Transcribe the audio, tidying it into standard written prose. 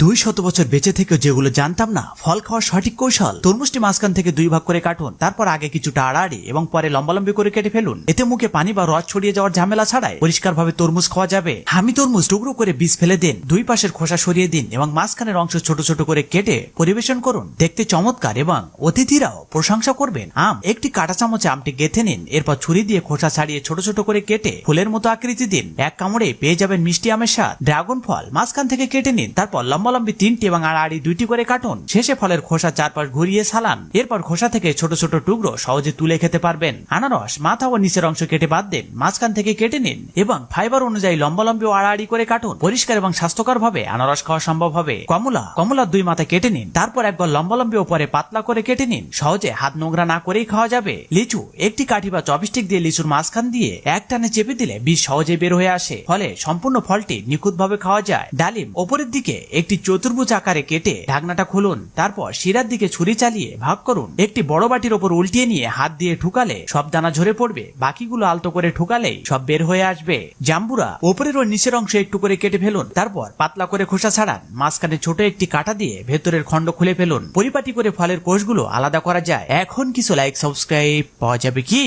200 বছর বেঁচে থেকেও যেগুলো জানতাম না ফল খাওয়ার সঠিক কৌশল। তরমুজটি মাঝখান থেকে 2 ভাগ করে কাটুন, তারপর আগে কিছুটা আড়াআড়ি এবং পরে লম্বালম্বি করে কেটে ফেলুন। এতে মুখে পানি বা রস ছড়িয়ে যাওয়ার ঝামেলা ছাড়াই পরিষ্কারভাবে তরমুজ খাওয়া যাবে। হামি তরমুজ টুকরো করে বীজ ফেলে দিন, 2 পাশের খোসা সরিয়ে দিন এবং মাঝখানের অংশ ছোট ছোট করে কেটে পরিবেশন করুন। দেখতে চমৎকার এবং অতিথিরাও প্রশংসা করবেন। আম, একটি কাঁটা চামচে আমটি গেঁথে নিন, এরপর ছুরি দিয়ে খোসা ছাড়িয়ে ছোট ছোট করে কেটে ফুলের মতো আকৃতি দিন। এক কামড়ে পেয়ে যাবেন মিষ্টি আমের স্বাদ। ড্রাগন ফল মাঝখান থেকে কেটে নিন, তারপর লম্বালম্বি 3টি এবং আড়াআড়ি 2টি করে কাটুন। শেষে ফলের খোসা চারপাশ ঘুরিয়ে সালান। এরপর খোসা থেকে ছোট ছোট টুকরো সহজে তুলে খেতে পারবেন। আনারস মাথা ও নিচের অংশ কেটে বাদ দেন, মাঝখান থেকে কেটে নিন এবং ফাইবার অনুযায়ী লম্বালম্বি ও আড়াআড়ি করে কাটুন। পরিষ্কার এবং স্বাস্থ্যকর ভাবে আনারস খাওয়া সম্ভব হবে। কমলার 2 মাথা কেটে নিন, তারপর একবার লম্বালম্বি ও পরে পাতলা করে কেটে নিন। সহজে হাত নোংরা না করেই খাওয়া যাবে। লিচু, একটি কাঠি বা চপস্টিক দিয়ে লিচুর মাঝখান দিয়ে এক টানে চেপে দিলে বীজ সহজে বের হয়ে আসে, ফলে সম্পূর্ণ ফলটি নিখুঁতভাবে খাওয়া যায়। ডালিম, ওপরের দিকে একটি চতুর্ভুজ আকারে কেটে ঢাকনাটা খুলুন, তারপর শিরার দিকে ছুরি চালিয়ে ভাগ করুন। একটি বড় বাটির ওপর উল্টিয়ে নিয়ে হাত দিয়ে ঠুকালে সব দানা ঝরে পড়বে, বাকিগুলো আলতো করে ঠুকালেই সব বের হয়ে আসবে। জাম্বুরা, ওপরের ও নিচের অংশ একটু করে কেটে ফেলুন, তারপর পাতলা করে খোসা ছাড়ান। মাঝখানে ছোট একটি কাঁটা দিয়ে ভেতরের খণ্ড খুলে ফেলুন। পরিপাটি করে ফলের কোষগুলো আলাদা করা যায়। এখন কিছু লাইক সাবস্ক্রাইব পাওয়া যাবে কি?